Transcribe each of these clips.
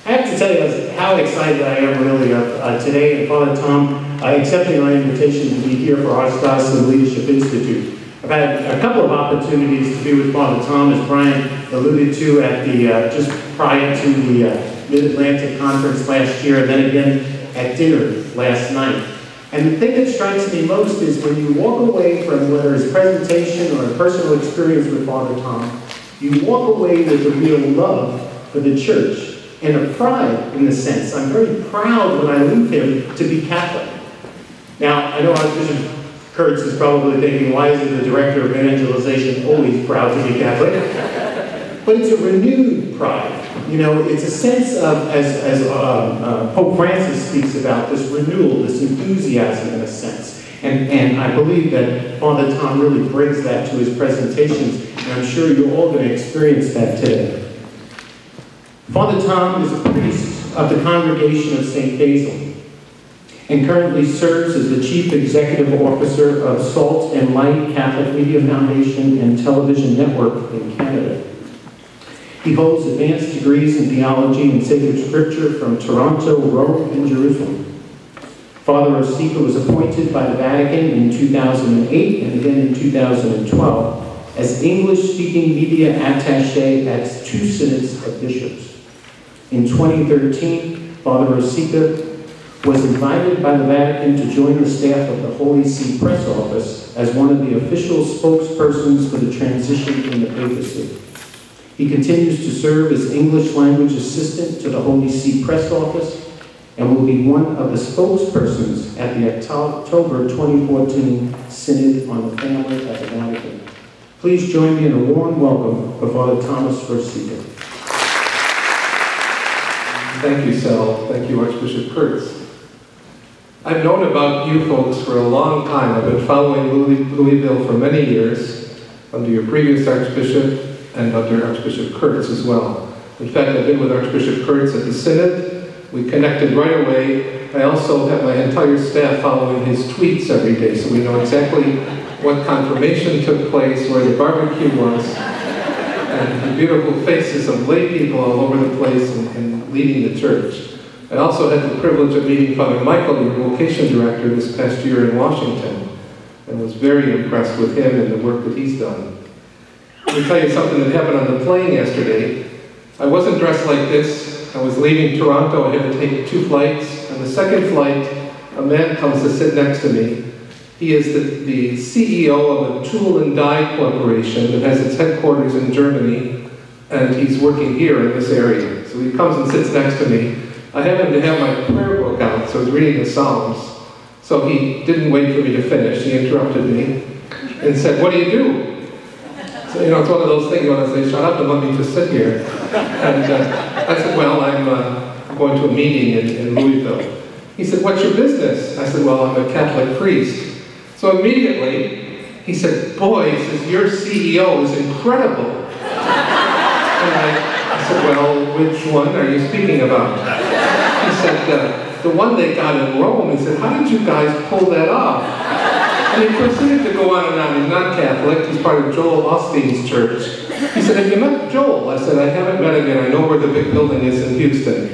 I have to tell you how excited I am really today, and Father Tom accepting our invitation to be here for Archdiocese Leadership Institute. I've had a couple of opportunities to be with Father Tom, as Brian alluded to, at the just prior to the Mid-Atlantic Conference last year, and then again at dinner last night. And the thing that strikes me most is when you walk away from whether it's presentation or a personal experience with Father Tom, you walk away with a real love for the church and a pride in the sense. I'm very proud when I leave here to be Catholic. Now, I know Archbishop Kurtz is probably thinking, why isn't the director of evangelization always proud to be Catholic? But it's a renewed pride. You know, it's a sense of, as Pope Francis speaks about, this renewal, this enthusiasm in a sense. And I believe that Father Tom really brings that to his presentations, and I'm sure you're all going to experience that today. Father Tom is a priest of the Congregation of St. Basil, and currently serves as the Chief Executive Officer of Salt and Light Catholic Media Foundation and Television Network in Canada. He holds advanced degrees in theology and sacred scripture from Toronto, Rome, and Jerusalem. Father Rosica was appointed by the Vatican in 2008 and again in 2012 as English-speaking media attaché at 2 synods of bishops. In 2013, Father Rosica was invited by the Vatican to join the staff of the Holy See Press Office as one of the official spokespersons for the transition in the papacy. He continues to serve as English language assistant to the Holy See Press Office and will be one of the spokespersons at the October 2014 Synod on the Family at the Vatican. Please join me in a warm welcome for Father Thomas Rosica. Thank you, Sal. Thank you, Archbishop Kurtz. I've known about you folks for a long time. I've been following Louisville for many years under your previous Archbishop and under Archbishop Kurtz as well. In fact, I've been with Archbishop Kurtz at the Synod. We connected right away. I also have my entire staff following his tweets every day, so we know exactly what confirmation took place, where the barbecue was, and the beautiful faces of lay people all over the place and leading the church. I also had the privilege of meeting Father Michael, your vocation director, this past year in Washington, and was very impressed with him and the work that he's done. Let me tell you something that happened on the plane yesterday. I wasn't dressed like this. I was leaving Toronto. I had to take 2 flights. On the second flight, a man comes to sit next to me. He is the CEO of a tool and die corporation that has its headquarters in Germany, and he's working here in this area. So he comes and sits next to me. I happened to have my prayer book out, so I was reading the Psalms. So he didn't wait for me to finish. He interrupted me and said, "What do you do?" So, you know, it's one of those things you want to say, "Shut up and let me just sit here." And I said, "Well, I'm going to a meeting in Louisville." He said, "What's your business?" I said, "Well, I'm a Catholic priest." So immediately, he said, "Boy," he says, "your CEO is incredible." And I said, "Well, which one are you speaking about?" He said, "The one they got in Rome." He said, "How did you guys pull that off?" And he proceeded to go on and on. He's not Catholic. He's part of Joel Osteen's church. He said, "Have you met Joel?" I said, "I haven't met him yet. I know where the big building is in Houston."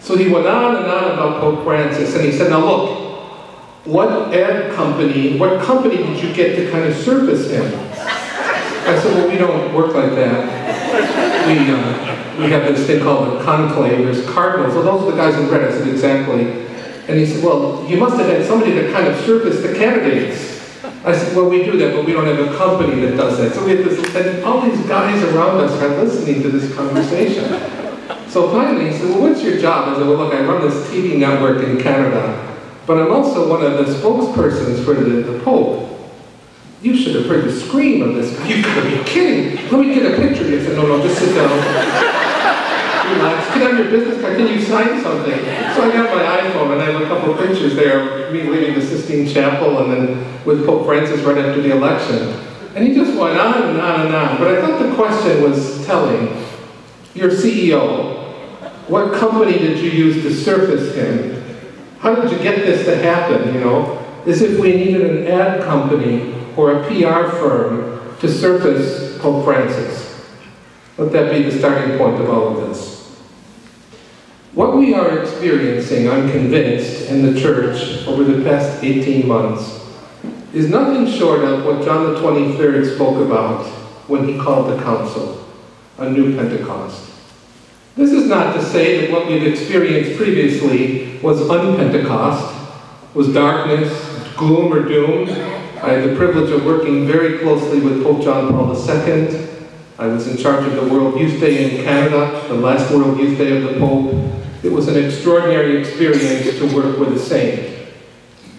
So he went on and on about Pope Francis, and he said, "Now look, what company did you get to kind of surface him?" I said, "Well, we don't work like that. We have this thing called a conclave. There's cardinals." "Well, those are the guys in red." I said, "Exactly." And he said, "Well, you must have had somebody that kind of surfaced the candidates." I said, "Well, we do that, but we don't have a company that does that." So we have this, and all these guys around us are listening to this conversation. So finally he said, "Well, what's your job?" I said, "Well, look, I run this TV network in Canada, but I'm also one of the spokespersons for the Pope." "You should have heard the scream of this guy." "You gotta be kidding. Let me get a picture of you." I said, "No, just sit down. Relax. Get on your business card. Can you sign something?" So I got my iPhone and I have a couple of pictures there of me leaving the Sistine Chapel and then with Pope Francis right after the election. And he just went on and on and on. But I thought the question was telling. Your CEO, what company did you use to surface him? How did you get this to happen, you know? As if we needed an ad company or a PR firm to surface Pope Francis. Let that be the starting point of all of this. What we are experiencing, I'm convinced, in the church over the past 18 months is nothing short of what John the 23rd spoke about when he called the council, a new Pentecost. This is not to say that what we've experienced previously was un-Pentecost, was darkness, gloom, or doom. I had the privilege of working very closely with Pope John Paul II. I was in charge of the World Youth Day in Canada, the last World Youth Day of the Pope. It was an extraordinary experience to work with a saint.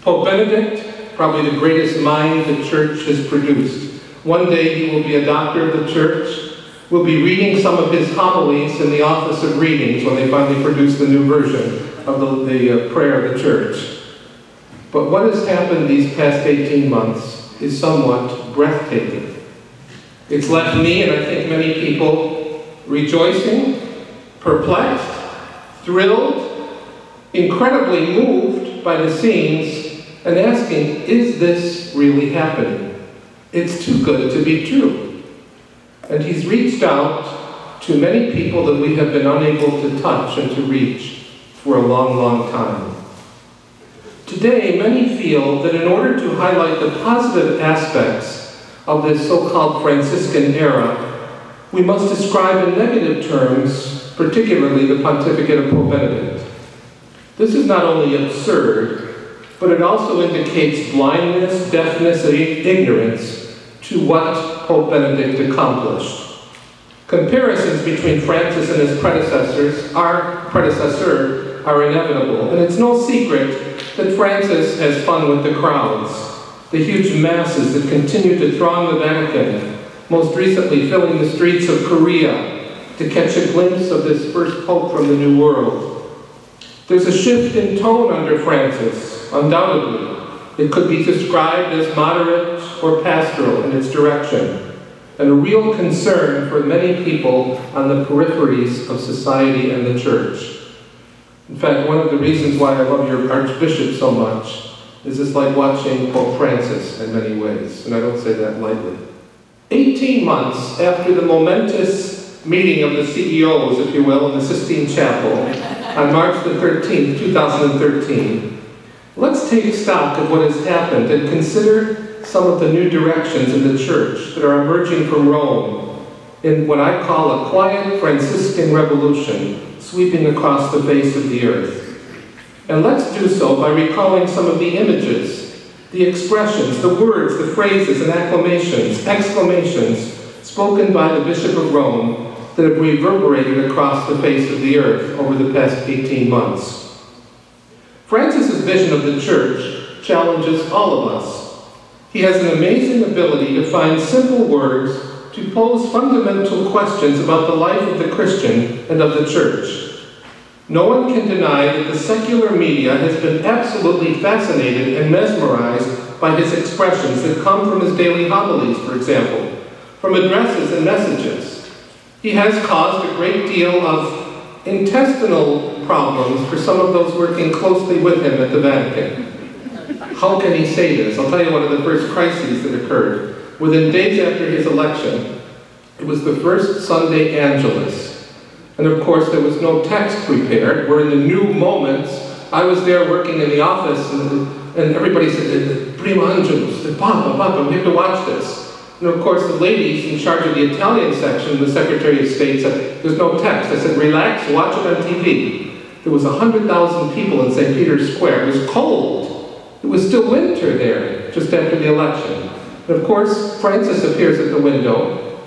Pope Benedict, probably the greatest mind the church has produced. One day he will be a doctor of the church. We'll be reading some of his homilies in the Office of Readings when they finally produce the new version of the prayer of the church. But what has happened these past 18 months is somewhat breathtaking. It's left me, and I think many people, rejoicing, perplexed, thrilled, incredibly moved by the scenes, and asking, is this really happening? It's too good to be true. And he's reached out to many people that we have been unable to touch and to reach for a long, long time. Today, many feel that in order to highlight the positive aspects of this so-called Franciscan era, we must describe in negative terms, particularly the pontificate of Pope Benedict. This is not only absurd, but it also indicates blindness, deafness, and ignorance to what Pope Benedict accomplished. Comparisons between Francis and his predecessor are inevitable, and it's no secret that Francis has fun with the crowds, the huge masses that continue to throng the Vatican, most recently filling the streets of Korea to catch a glimpse of this first Pope from the New World. There's a shift in tone under Francis, undoubtedly. It could be described as moderate or pastoral in its direction, and a real concern for many people on the peripheries of society and the church. In fact, one of the reasons why I love your Archbishop so much is it's like watching Pope Francis in many ways, and I don't say that lightly. 18 months after the momentous meeting of the CEOs, if you will, in the Sistine Chapel on March the 13th, 2013, let's take stock of what has happened and consider some of the new directions in the church that are emerging from Rome in what I call a quiet Franciscan revolution sweeping across the face of the earth. And let's do so by recalling some of the images, the expressions, the words, the phrases, and exclamations spoken by the Bishop of Rome that have reverberated across the face of the earth over the past 18 months. Francis's vision of the church challenges all of us. He has an amazing ability to find simple words to pose fundamental questions about the life of the Christian and of the church. No one can deny that the secular media has been absolutely fascinated and mesmerized by his expressions that come from his daily homilies, for example, from addresses and messages. He has caused a great deal of intestinal problems for some of those working closely with him at the Vatican. How can he say this? I'll tell you one of the first crises that occurred. Within days after his election, it was the first Sunday Angelus. And of course, there was no text prepared. We're in the new moments. I was there working in the office, and everybody said, Prima Angelus, Papa, we have to watch this. And of course, the ladies in charge of the Italian section, the Secretary of State, said, there's no text. I said, relax, watch it on TV. There was 100,000 people in St. Peter's Square. It was cold. It was still winter there, just after the election. And of course, Francis appears at the window,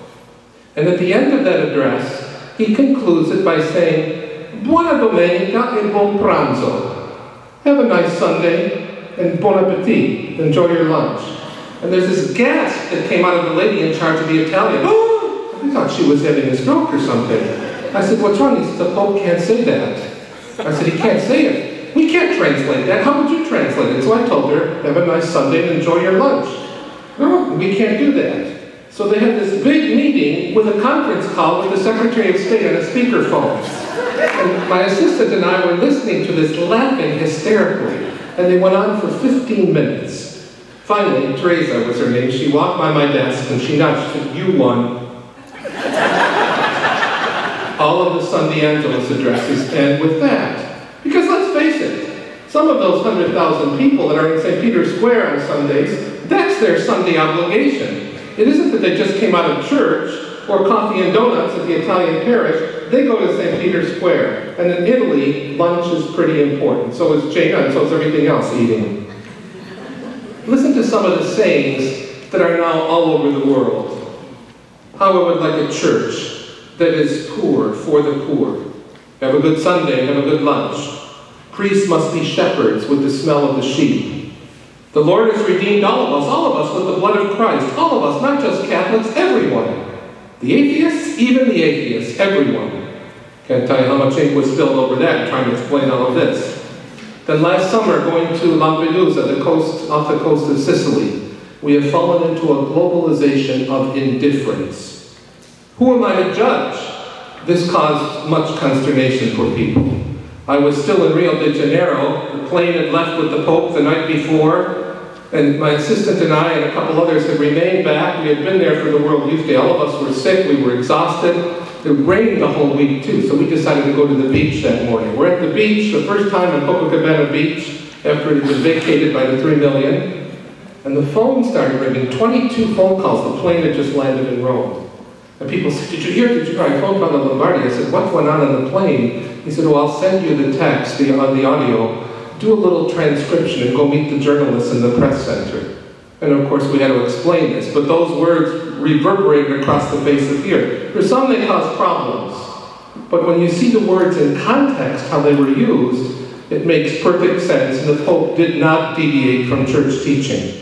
and at the end of that address, he concludes it by saying, Buona domenica e buon pranzo. Have a nice Sunday and bon appetit. Enjoy your lunch. And there's this gasp that came out of the lady in charge of the Italian. Oh! I thought she was having a stroke or something. I said, what's wrong? He said, the Pope can't say that. I said, he can't say it. We can't translate that. How would you translate it? So I told her, have a nice Sunday and enjoy your lunch. No, we can't do that. So they had this big meeting with a conference call with the Secretary of State on a speakerphone. And my assistant and I were listening to this, laughing hysterically. And they went on for 15 minutes. Finally, Teresa was her name, she walked by my desk and she nudged, you won. all of the Sunday Angelus addresses end with that. Because let's face it, some of those 100,000 people that are in St. Peter's Square on Sundays, that's their Sunday obligation. It isn't that they just came out of church or coffee and donuts at the Italian parish. They go to St. Peter's Square. And in Italy, lunch is pretty important. So is Cena, and so is everything else eating. Listen to some of the sayings that are now all over the world. How I would like a church that is poor for the poor. Have a good Sunday, have a good lunch. Priests must be shepherds with the smell of the sheep. The Lord has redeemed all of us with the blood of Christ. All of us, not just Catholics, everyone. The atheists, even the atheists, everyone. Can't tell you how much ink was spilled over that trying to explain all of this. Then last summer, going to Lampedusa, off the coast of Sicily, we have fallen into a globalization of indifference. Who am I to judge? This caused much consternation for people. I was still in Rio de Janeiro. The plane had left with the Pope the night before, and my assistant and I and a couple others had remained back. We had been there for the World Youth Day. All of us were sick, we were exhausted. It rained the whole week too, so we decided to go to the beach that morning. We're at the beach, the first time in Copacabana Beach, after it had been vacated by the 3 million, and the phone started ringing, 22 phone calls. The plane had just landed in Rome. And people said, did you hear? I phoned Father Lombardi. I said, what went on the plane? He said, well, I'll send you the text, the audio. Do a little transcription and go meet the journalists in the press center. And of course we had to explain this, but those words reverberated across the face of the earth. For some they cause problems, but when you see the words in context, how they were used, it makes perfect sense, and the Pope did not deviate from church teaching.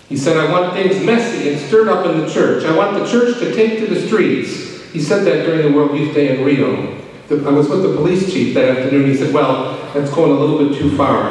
He said, I want things messy and stirred up in the church. I want the church to take to the streets. He said that during the World Youth Day in Rio. I was with the police chief that afternoon. He said, well, that's going a little bit too far.